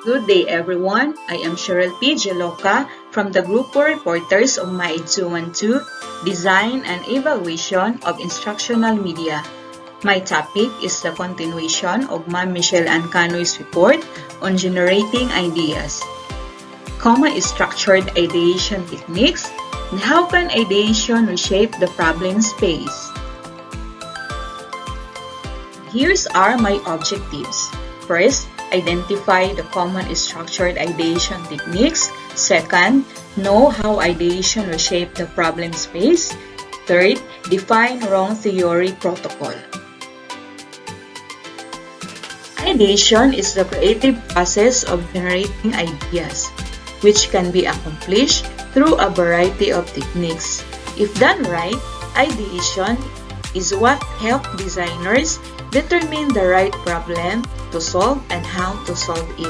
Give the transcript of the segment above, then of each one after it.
Good day everyone, I am Sheryl Geloca from the Group 4 Reporters of MAED 212, Design and Evaluation of Instructional Media. My topic is the continuation of Ma'am Michelle Ancanoy's report on generating ideas. Comma-structured ideation techniques, and how can ideation reshape the problem space? Here's are my objectives. First, identify the common structured ideation techniques. Second, know how ideation reshape the problem space. Third, define wrong theory protocol. Ideation is the creative process of generating ideas, which can be accomplished through a variety of techniques. If done right, ideation is what helps designers determine the right problem to solve and how to solve it.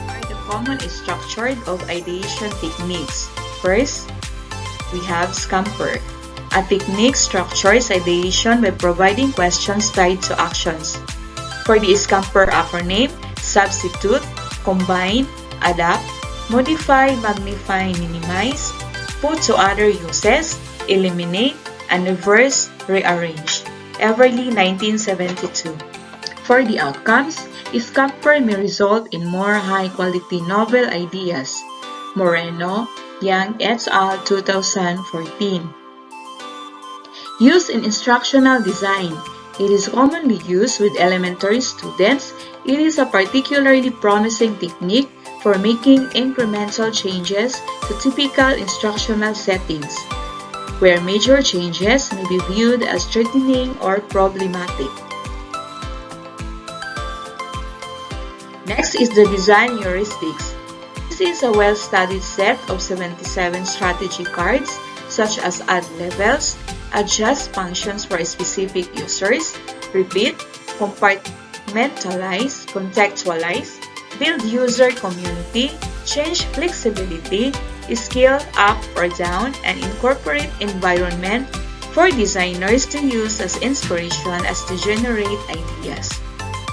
Are the common structure of ideation techniques? First, we have Scamper. A technique structures ideation by providing questions tied to actions. For the Scamper acronym, substitute, combine, adapt, modify, magnify, minimize, put to other uses, eliminate, and reverse, rearrange. Everly, 1972. For the outcomes, Scamper may result in more high-quality novel ideas. Moreno, Yang et al. 2014. Used in instructional design. It is commonly used with elementary students. It is a particularly promising technique for making incremental changes to typical instructional settings, where major changes may be viewed as threatening or problematic. Next is the design heuristics. This is a well-studied set of 77 strategy cards, such as add levels, adjust functions for specific users, repeat, compartmentalize, contextualize, build user community, change flexibility, scale up or down, and incorporate environment for designers to use as inspiration as to generate ideas.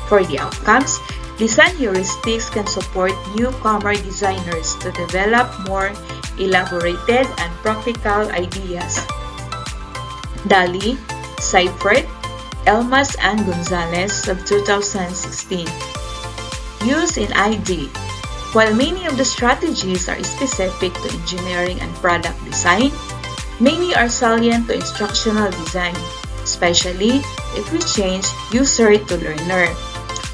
For the outcomes, design heuristics can support newcomer designers to develop more elaborated and practical ideas. Dali, Seifert, Elmas and Gonzalez of 2016. Use in ID. While many of the strategies are specific to engineering and product design, many are salient to instructional design, especially if we change user to learner.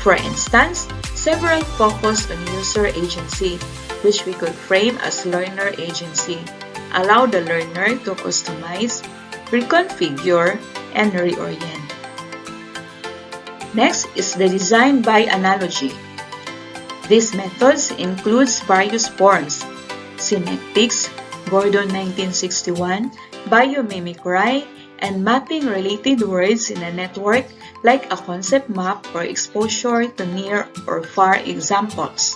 For instance, several focus on user agency, which we could frame as learner agency, allow the learner to customize, reconfigure, and reorient. Next is the design by analogy. These methods includes various forms: synectics, Gordon 1961, biomimicry, and mapping related words in a network like a concept map for exposure to near or far examples.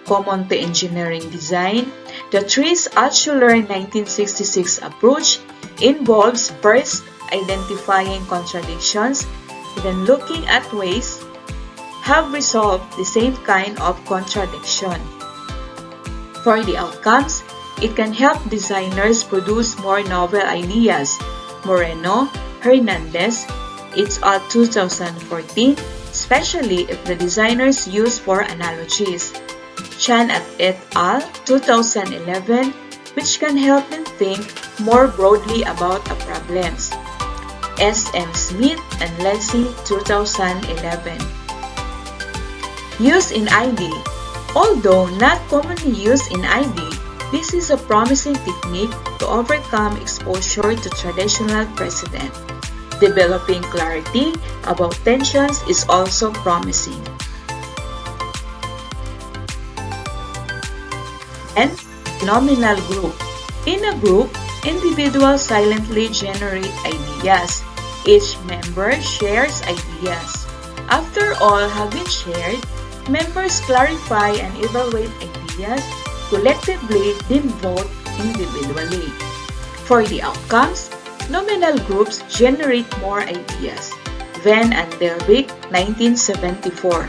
Common to engineering design, the Tries-Altschuler 1966 approach involves first identifying contradictions, then looking at ways have resolved the same kind of contradiction. For the outcomes, it can help designers produce more novel ideas. Moreno, Hernandez, et al. 2014, especially if the designers use for analogies. Chan et al. 2011, which can help them think more broadly about a problems. S. M. Smith and Leslie 2011. Use in ID. Although not commonly used in ID, this is a promising technique to overcome exposure to traditional precedent. Developing clarity about tensions is also promising. And nominal group. In a group, individuals silently generate ideas. Each member shares ideas. After all have been shared, members clarify and evaluate ideas collectively, then vote individually. For the outcomes, Nominal groups generate more ideas. Venn and Delvig, 1974.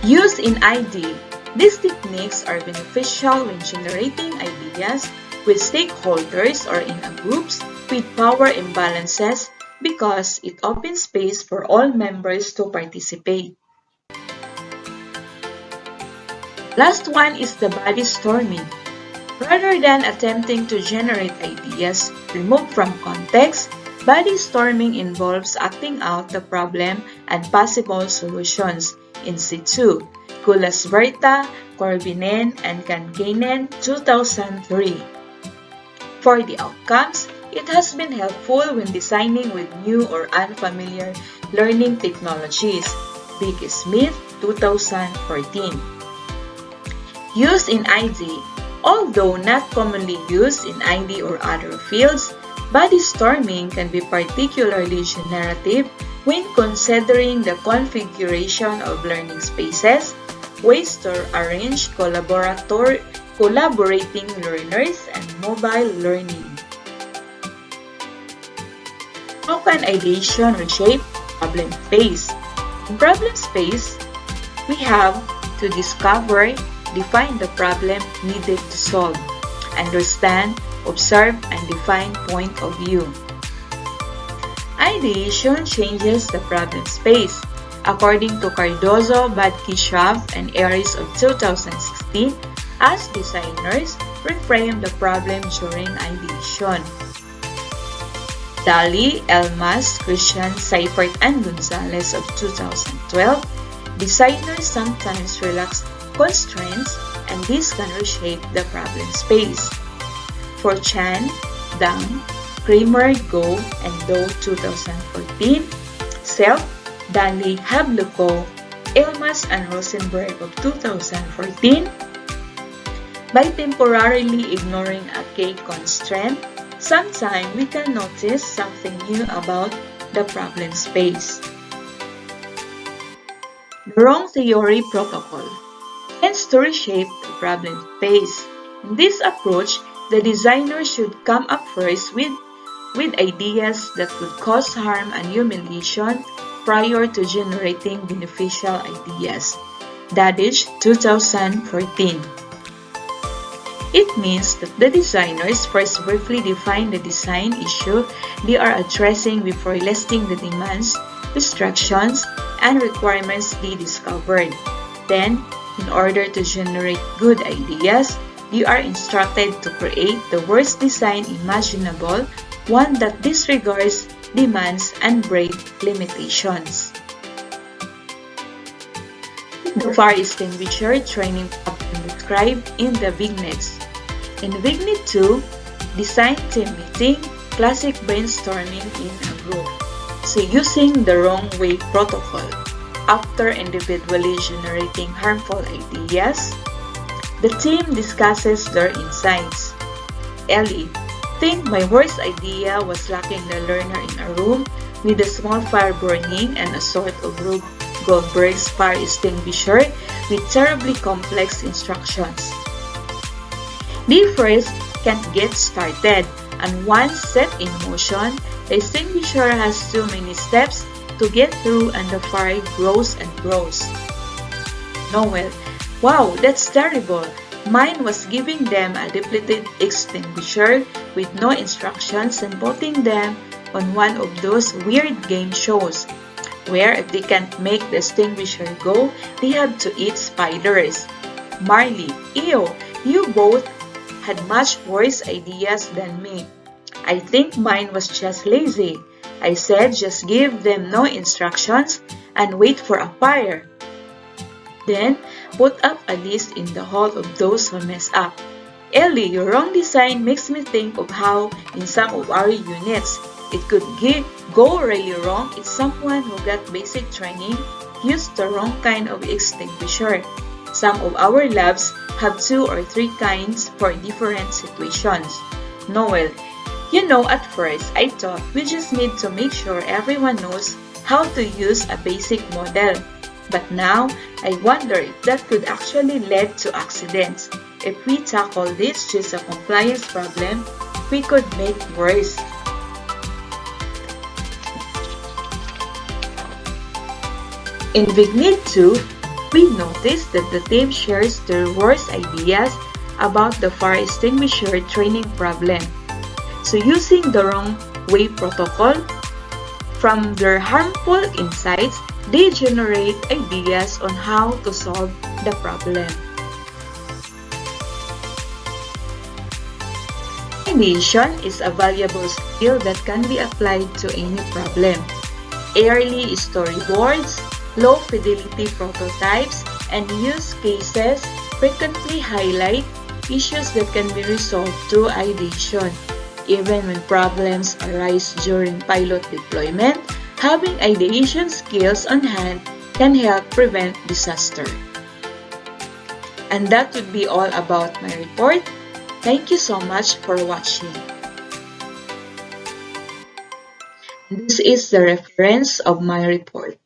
Used in ID, these techniques are beneficial when generating ideas with stakeholders or in groups with power imbalances because it opens space for all members to participate. Last one is the body storming. Rather than attempting to generate ideas removed from context, body storming involves acting out the problem and possible solutions in situ. Kulasberta, Corbinen, and Kankanen, 2003. For the outcomes, it has been helpful when designing with new or unfamiliar learning technologies. Big Smith, 2014. Used in ID. Although not commonly used in ID or other fields, body storming can be particularly generative when considering the configuration of learning spaces, ways to arrange collaborating learners, and mobile learning. How can ideation reshape problem space? In problem space, we have to discover, define the problem needed to solve, understand, observe, and define point of view. Ideation changes the problem space. According to Cardozo, Badkishov, and Aries of 2016, as designers, reframe the problem during ideation. Daly, Elmas, Christian, Seifert, and Gonzalez of 2012, designers sometimes relax constraints, and this can reshape the problem space. For Chan, Dang, Kramer, Go, and Doe 2014, Self, Daly, Habluko, Elmas, and Rosenberg of 2014, by temporarily ignoring a key constraint, sometimes we can notice something new about the problem space. The wrong theory protocol tends to reshape the problem space. In this approach, the designer should come up first with ideas that could cause harm and humiliation prior to generating beneficial ideas. Dadich, 2014. It means that the designers first briefly define the design issue they are addressing before listing the demands, restrictions, and requirements they discovered. Then, in order to generate good ideas, you are instructed to create the worst design imaginable, one that disregards demands and breaks limitations. The fire extinguisher training problem described in the vignettes. In Vignette 2, design team meeting, classic brainstorming in a group. So using the wrong way protocol. After individually generating harmful ideas, the team discusses their insights. Ellie, think my worst idea was locking the learner in a room with a small fire burning and a sort of Rube Goldberg's fire extinguisher with terribly complex instructions. They first can't get started, and once set in motion, the extinguisher has too many steps to get through and the fire grows and grows. Noel, wow, that's terrible. Mine was giving them a depleted extinguisher with no instructions and putting them on one of those weird game shows where if they can't make the extinguisher go, they have to eat spiders. Marley, ew, you both had much worse ideas than me. I think mine was just lazy. I said just give them no instructions and wait for a fire. Then, put up a list in the hall of those who mess up. Ellie, your wrong design makes me think of how, in some of our units, it could go really wrong if someone who got basic training used the wrong kind of extinguisher. Some of our labs have 2 or 3 kinds for different situations. Noel, you know, at first, I thought we just need to make sure everyone knows how to use a basic model. But now, I wonder if that could actually lead to accidents. If we tackle this just a compliance problem, we could make worse. In VigNeed 2, we noticed that the team shares their worst ideas about the fire extinguisher training problem. So using the wrong way protocol, from their harmful insights, they generate ideas on how to solve the problem. Ideation is a valuable skill that can be applied to any problem. Early storyboards, low-fidelity prototypes, and use cases frequently highlight issues that can be resolved through ideation. Even when problems arise during pilot deployment, having ideation skills on hand can help prevent disaster. And that would be all about my report. Thank you so much for watching. This is the reference of my report.